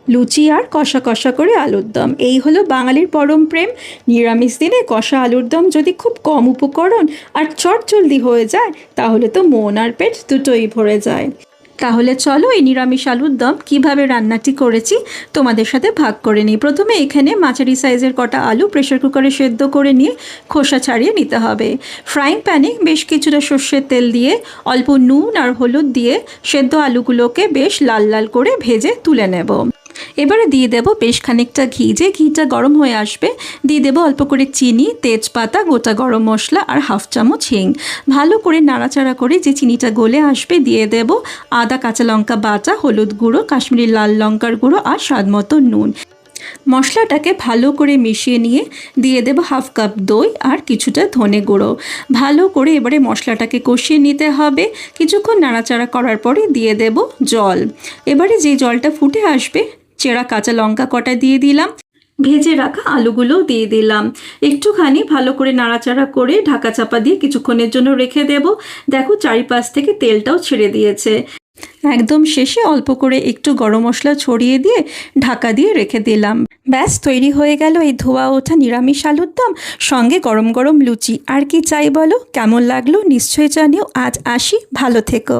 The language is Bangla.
লুচি আর কষা কষা করে আলুর দম, এই হলো বাঙালির পরম প্রেম। নিরামিষ দিনে কষা আলুর দম যদি খুব কম উপকরণ আর চটজলদি হয়ে যায়, তাহলে তো মন আর পেট দুটোই ভরে যায়। তাহলে চলো এই নিরামিষ আলুর দম কীভাবে রান্নাটি করেছি তোমাদের সাথে ভাগ করে নিই। প্রথমে এখানে মাঝারি সাইজের কটা আলু প্রেশার কুকারে সেদ্ধ করে নিয়ে খোসা ছাড়িয়ে নিতে হবে। ফ্রাইং প্যানে বেশ কিছুটা সর্ষের তেল দিয়ে অল্প নুন আর হলুদ দিয়ে সেদ্ধ আলুগুলোকে বেশ লাল লাল করে ভেজে তুলে নেব। এবারে দিয়ে দেব বেশ খানিকটা ঘি। যে ঘিটা গরম হয়ে আসবে, দিয়ে দেব অল্প করে চিনি, তেজপাতা, গোটা গরম মশলা আর হাফ চামচ হিং। ভালো করে নাড়াচাড়া করে যে চিনিটা গলে আসবে, দিয়ে দেব আদা কাঁচা লঙ্কা বাটা, হলুদ গুঁড়ো, কাশ্মীরি লাল লঙ্কার গুঁড়ো আর স্বাদ মতো নুন। মশলাটাকে ভালো করে মিশিয়ে নিয়ে দিয়ে দেব হাফ কাপ দই আর কিছুটা ধনে গুঁড়ো। ভালো করে এবারে মশলাটাকে কষিয়ে নিতে হবে। কিছুক্ষণ নাড়াচাড়া করার পরে দিয়ে দেব জল। এবারে যে জলটা ফুটে আসবে, চেরা কাঁচা লঙ্কা কটা দিয়ে দিলাম, ভেজে রাখা আলুগুলোও দিয়ে দিলাম। একটুখানি ভালো করে নাড়াচাড়া করে ঢাকা চাপা দিয়ে কিছুক্ষণের জন্য রেখে দেব। দেখো চারিপাশ থেকে তেলটাও ছেড়ে দিয়েছে। একদম শেষে অল্প করে একটু গরম মশলা ছড়িয়ে দিয়ে ঢাকা দিয়ে রেখে দিলাম। ব্যাস তৈরি হয়ে গেল এই ধোয়া ওঠা নিরামিষ আলুর দম, সঙ্গে গরম গরম লুচি। আর কি চাই বলো? কেমন লাগলো নিশ্চয়ই জানিও। আজ আসি, ভালো থেকো।